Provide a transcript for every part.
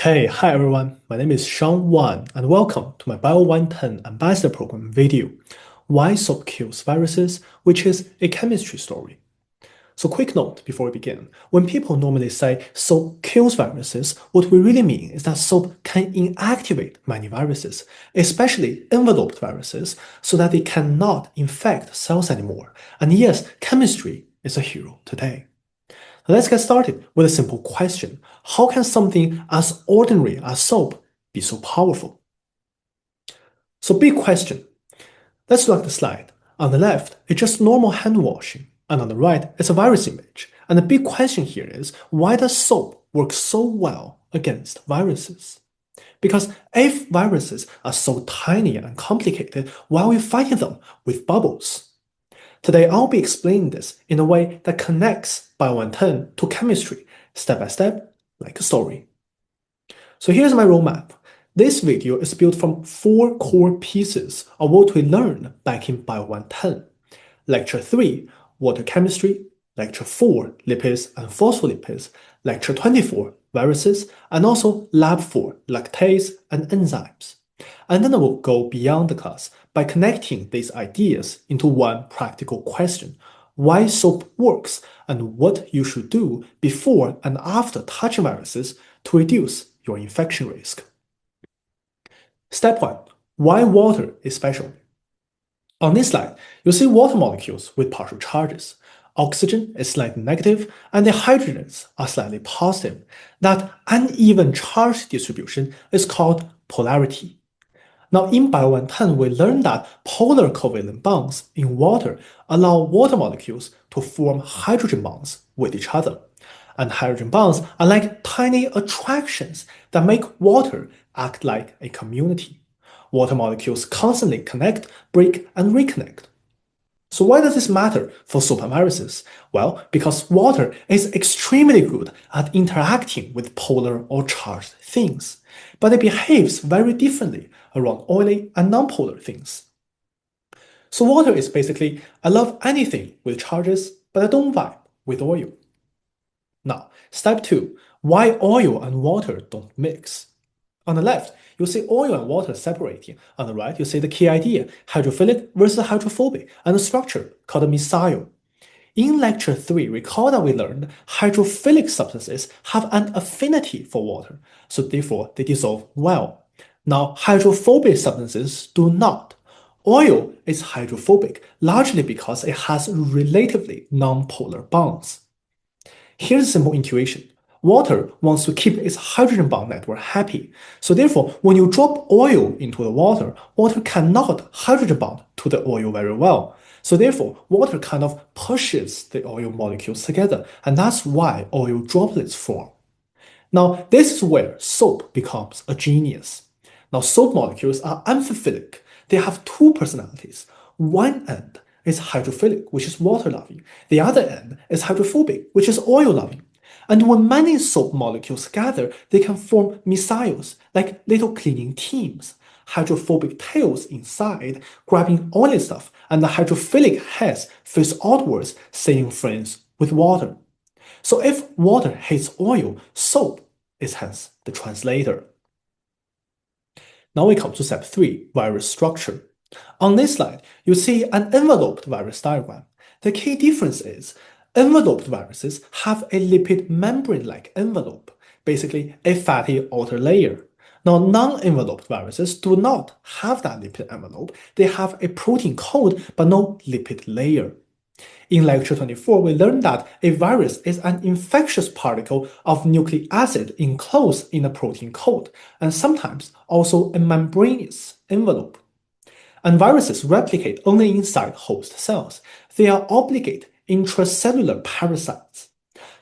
Hey, hi everyone. My name is Sean Wan, and welcome to my Bio 110 Ambassador Program video, Why Soap Kills Viruses, which is a chemistry story. So quick note before we begin. When people normally say soap kills viruses, what we really mean is that soap can inactivate many viruses, especially enveloped viruses, so that they cannot infect cells anymore. And yes, chemistry is a hero today. Let's get started with a simple question. How can something as ordinary as soap be so powerful? So big question. Let's look at the slide. On the left, it's just normal hand washing, and on the right, it's a virus image. And the big question here is, why does soap work so well against viruses? Because if viruses are so tiny and complicated, why are we fighting them with bubbles? Today, I'll be explaining this in a way that connects Bio 110 to chemistry, step by step, like a story. So here's my roadmap. This video is built from 4 core pieces of what we learned back in Bio 110. Lecture 3, Water Chemistry. Lecture 4, Lipids and Phospholipids. Lecture 24, Viruses. And also Lab 4, Lactase and Enzymes. And then I will go beyond the class by connecting these ideas into one practical question: why soap works and what you should do before and after touching viruses to reduce your infection risk. Step 1. Why water is special. On this slide, you'll see water molecules with partial charges. Oxygen is slightly negative and the hydrogens are slightly positive. That uneven charge distribution is called polarity. Now, in Bio 110, we learned that polar covalent bonds in water allow water molecules to form hydrogen bonds with each other. And hydrogen bonds are like tiny attractions that make water act like a community. Water molecules constantly connect, break, and reconnect. So why does this matter for soap and viruses? Well, because water is extremely good at interacting with polar or charged things, but it behaves very differently around oily and nonpolar things. So water is basically, I love anything with charges, but I don't vibe with oil. Now, step 2, why oil and water don't mix. On the left, you'll see oil and water separating. On the right, you'll see the key idea, hydrophilic versus hydrophobic, and the structure called a mesial. In lecture 3, recall that we learned hydrophilic substances have an affinity for water, so therefore they dissolve well. Now, hydrophobic substances do not. Oil is hydrophobic largely because it has relatively nonpolar bonds. Here's a simple intuition. Water wants to keep its hydrogen bond network happy. So therefore, when you drop oil into the water, water cannot hydrogen bond to the oil very well. So therefore, water kind of pushes the oil molecules together, and that's why oil droplets form. Now, this is where soap becomes a genius. Now, soap molecules are amphiphilic. They have 2 personalities. One end is hydrophilic, which is water-loving. The other end is hydrophobic, which is oil-loving. And when many soap molecules gather, they can form mesials, like little cleaning teams. Hydrophobic tails inside, grabbing oily stuff, and the hydrophilic heads face outwards, staying friends with water. So if water hates oil, soap is hence the translator. Now we come to step 3, virus structure. On this slide, you see an enveloped virus diagram. The key difference is enveloped viruses have a lipid membrane-like envelope, basically a fatty outer layer. Now, non-enveloped viruses do not have that lipid envelope. They have a protein coat but no lipid layer. In lecture 24, we learned that a virus is an infectious particle of nucleic acid enclosed in a protein coat, and sometimes also a membranous envelope. And viruses replicate only inside host cells. They are obligate intracellular parasites.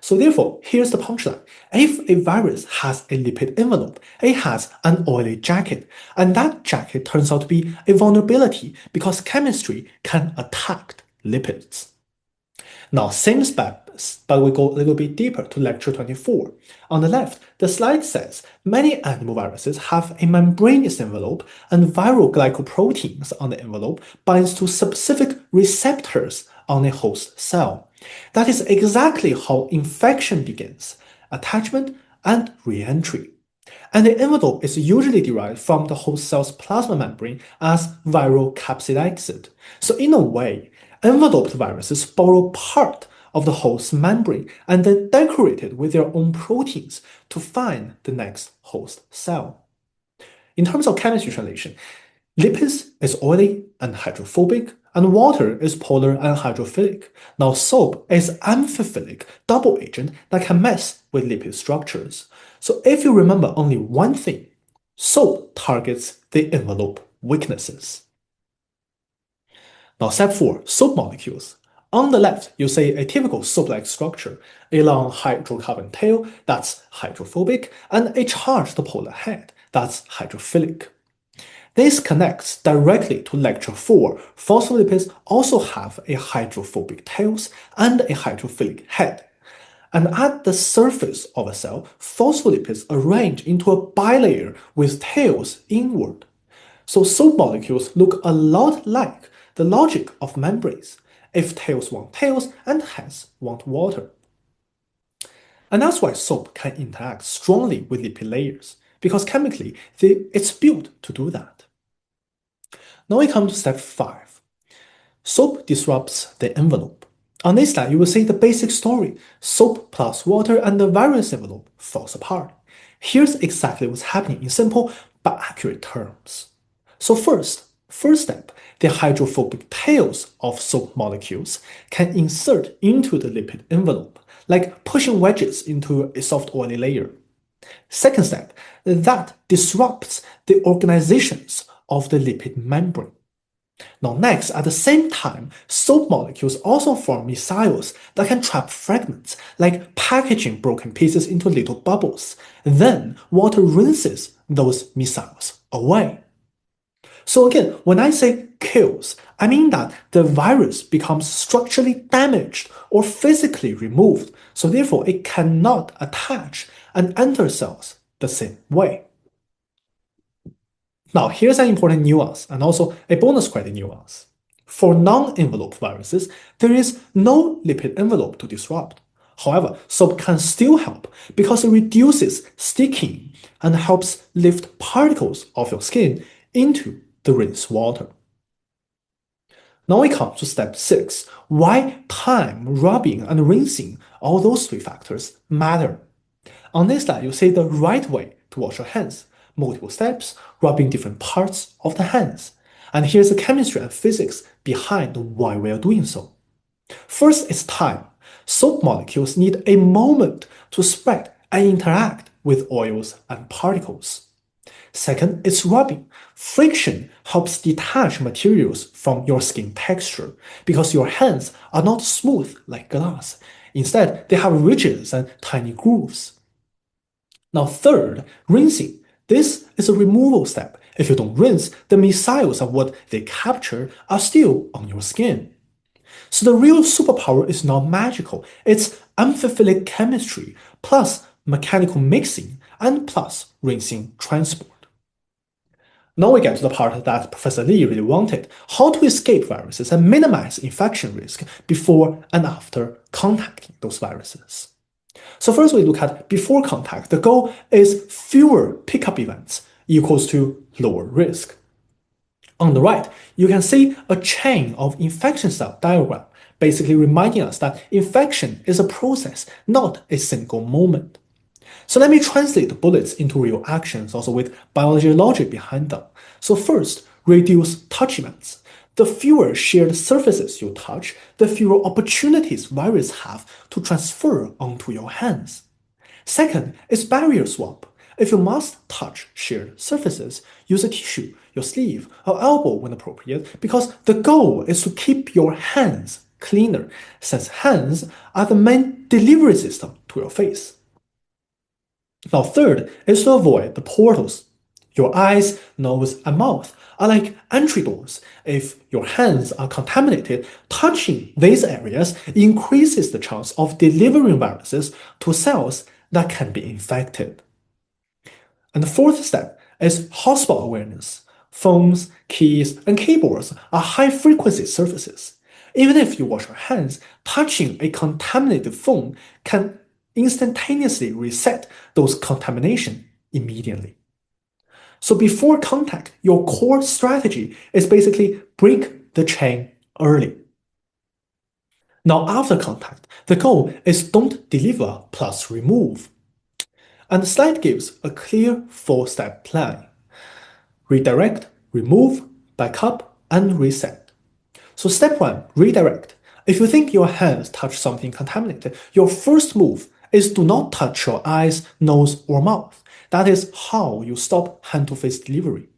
So therefore, here's the punchline. If a virus has a lipid envelope, it has an oily jacket, and that jacket turns out to be a vulnerability because chemistry can attack lipids. Now, same steps, but we go a little bit deeper to lecture 24. On the left, the slide says many animal viruses have a membranous envelope, and viral glycoproteins on the envelope binds to specific receptors on a host cell. That is exactly how infection begins: attachment and re-entry. And the envelope is usually derived from the host cell's plasma membrane as viral capsid exit. So in a way, enveloped viruses borrow part of the host membrane and then decorate it with their own proteins to find the next host cell. In terms of chemistry translation, lipids is oily and hydrophobic, and water is polar and hydrophilic. Now soap is amphiphilic double agent that can mess with lipid structures. So if you remember only one thing, soap targets the envelope weaknesses. Now step 4, soap molecules. On the left, you see a typical soap-like structure, a long hydrocarbon tail that's hydrophobic, and a charged polar head that's hydrophilic. This connects directly to lecture 4. Phospholipids also have a hydrophobic tails and a hydrophilic head. And at the surface of a cell, phospholipids arrange into a bilayer with tails inward. So soap molecules look a lot like the logic of membranes, if tails want tails and heads want water. And that's why soap can interact strongly with lipid layers, because chemically it's built to do that. Now we come to step 5. Soap disrupts the envelope. On this slide, you will see the basic story. Soap plus water and the virus envelope falls apart. Here's exactly what's happening in simple but accurate terms. So first step, the hydrophobic tails of soap molecules can insert into the lipid envelope, like pushing wedges into a soft oily layer. Second step, that disrupts the organizations of the lipid membrane. Now next, at the same time, soap molecules also form micelles that can trap fragments, like packaging broken pieces into little bubbles. Then water rinses those micelles away. So again, when I say kills, I mean that the virus becomes structurally damaged or physically removed, so therefore it cannot attach and enter cells the same way. Now, here's an important nuance and also a bonus credit nuance. For non-envelope viruses, there is no lipid envelope to disrupt. However, soap can still help because it reduces sticking and helps lift particles of your skin into the rinse water. Now we come to step 6, why time, rubbing, and rinsing, all those 3 factors matter. On this slide, you see the right way to wash your hands. Multiple steps, rubbing different parts of the hands. And here's the chemistry and physics behind why we are doing so. First is time. Soap molecules need a moment to spread and interact with oils and particles. Second is rubbing. Friction helps detach materials from your skin texture because your hands are not smooth like glass. Instead, they have ridges and tiny grooves. Now third, rinsing. This is a removal step. If you don't rinse, the micelles of what they capture are still on your skin. So the real superpower is not magical. It's amphiphilic chemistry, plus mechanical mixing, and plus rinsing transport. Now we get to the part that Professor Li really wanted, how to escape viruses and minimize infection risk before and after contacting those viruses. So first we look at before contact. The goal is fewer pickup events equals to lower risk. On the right, you can see a chain of infection cell diagram, basically reminding us that infection is a process, not a single moment. So let me translate the bullets into real actions, also with biology logic behind them. So first, reduce touch events. The fewer shared surfaces you touch, the fewer opportunities viruses have to transfer onto your hands. Second is barrier swap. If you must touch shared surfaces, use a tissue, your sleeve, or elbow when appropriate, because the goal is to keep your hands cleaner, since hands are the main delivery system to your face. Now third is to avoid the portals. Your eyes, nose, and mouth are like entry doors. If your hands are contaminated, touching these areas increases the chance of delivering viruses to cells that can be infected. And the fourth step is hotspot awareness. Phones, keys, and keyboards are high-frequency surfaces. Even if you wash your hands, touching a contaminated phone can instantaneously reset those contamination immediately. So before contact, your core strategy is basically break the chain early. Now after contact, the goal is don't deliver plus remove. And the slide gives a clear 4-step plan. Redirect, remove, backup, and reset. So step 1, redirect. If you think your hands touch something contaminated, your first move is do not touch your eyes, nose, or mouth. That is how you stop hand-to-face delivery.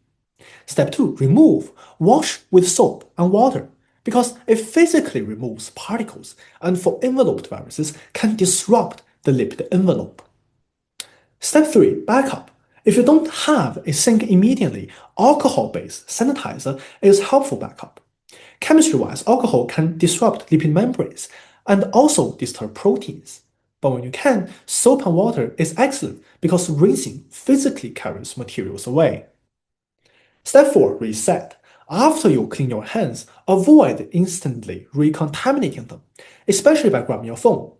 Step 2, remove. Wash with soap and water because it physically removes particles and for enveloped viruses can disrupt the lipid envelope. Step 3, backup. If you don't have a sink immediately, alcohol-based sanitizer is helpful backup. Chemistry-wise, alcohol can disrupt lipid membranes and also disturb proteins. But when you can, soap and water is excellent because rinsing physically carries materials away. Step 4, reset. After you clean your hands, avoid instantly recontaminating them, especially by grabbing your phone.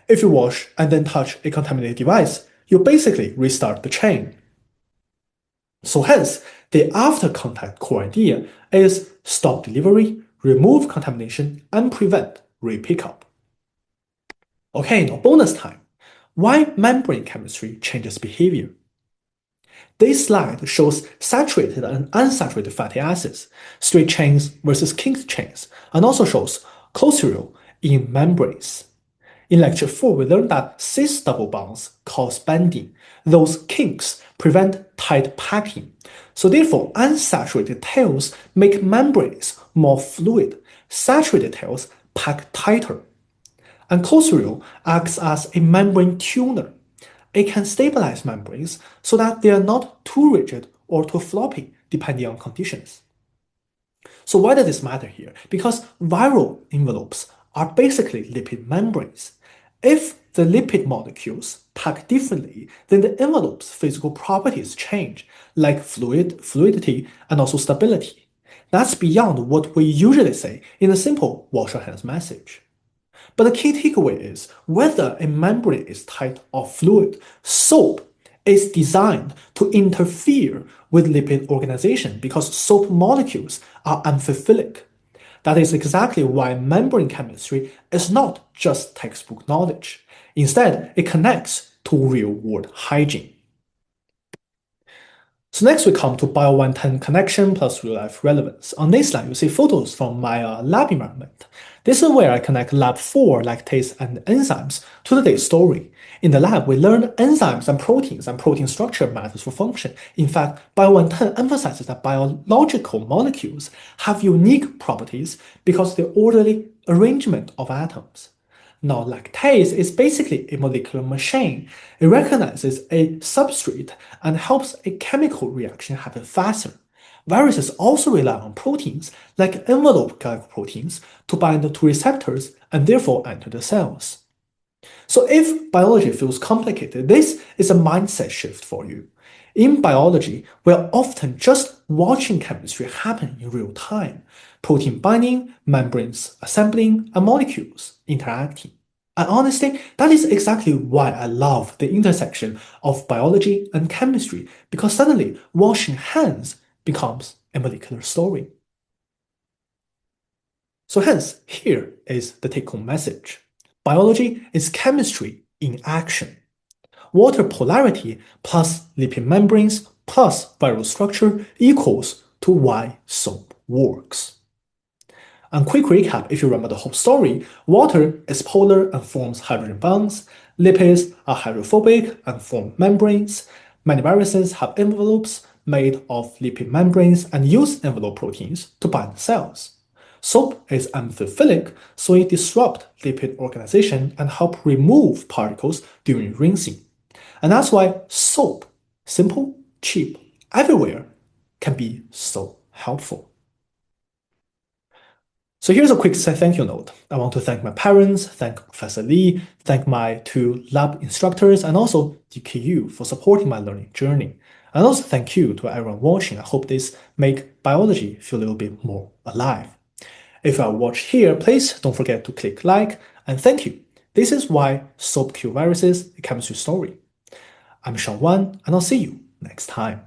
If you wash and then touch a contaminated device, you basically restart the chain. So hence, the after contact core idea is stop delivery, remove contamination, and prevent re-pickup. Okay, now bonus time. Why membrane chemistry changes behavior? This slide shows saturated and unsaturated fatty acids, straight chains versus kinked chains, and also shows closure in membranes. In lecture 4, we learned that cis double bonds cause bending. Those kinks prevent tight packing. So therefore, unsaturated tails make membranes more fluid. Saturated tails pack tighter. And closure acts as a membrane tuner. It can stabilize membranes so that they are not too rigid or too floppy, depending on conditions. So why does this matter here? Because viral envelopes are basically lipid membranes. If the lipid molecules pack differently, then the envelope's physical properties change, like fluidity, and also stability. That's beyond what we usually say in a simple wash your hands message. But the key takeaway is whether a membrane is tight or fluid, soap is designed to interfere with lipid organization because soap molecules are amphiphilic. That is exactly why membrane chemistry is not just textbook knowledge. Instead, it connects to real-world hygiene. So next we come to Bio 110 connection plus real-life relevance. On this slide, you see photos from my lab environment. This is where I connect lab 4 lactase and enzymes to today's story. In the lab, we learn enzymes and protein structure matters for function. In fact, Bio 110 emphasizes that biological molecules have unique properties because of the orderly arrangement of atoms. Now, lactase is basically a molecular machine. It recognizes a substrate and helps a chemical reaction happen faster. Viruses also rely on proteins, like envelope glycoproteins, to bind to receptors and therefore enter the cells. So if biology feels complicated, this is a mindset shift for you. In biology, we're often just watching chemistry happen in real time. Protein binding, membranes assembling, and molecules interacting. And honestly, that is exactly why I love the intersection of biology and chemistry, because suddenly washing hands becomes a molecular story. So hence, here is the take-home message. Biology is chemistry in action. Water polarity plus lipid membranes plus viral structure equals to why soap works. And quick recap, if you remember the whole story, water is polar and forms hydrogen bonds, lipids are hydrophobic and form membranes, many viruses have envelopes made of lipid membranes and use envelope proteins to bind cells. Soap is amphiphilic, so it disrupts lipid organization and help remove particles during rinsing. And that's why soap, simple, cheap, everywhere, can be so helpful. So here's a quick thank you note. I want to thank my parents, thank Professor Lee, thank my 2 lab instructors, and also DKU for supporting my learning journey. And also thank you to everyone watching. I hope this make biology feel a little bit more alive. If you are watched here, please don't forget to click like, and thank you. This is why soap kill viruses, a chemistry story. I'm Sean Wan, and I'll see you next time.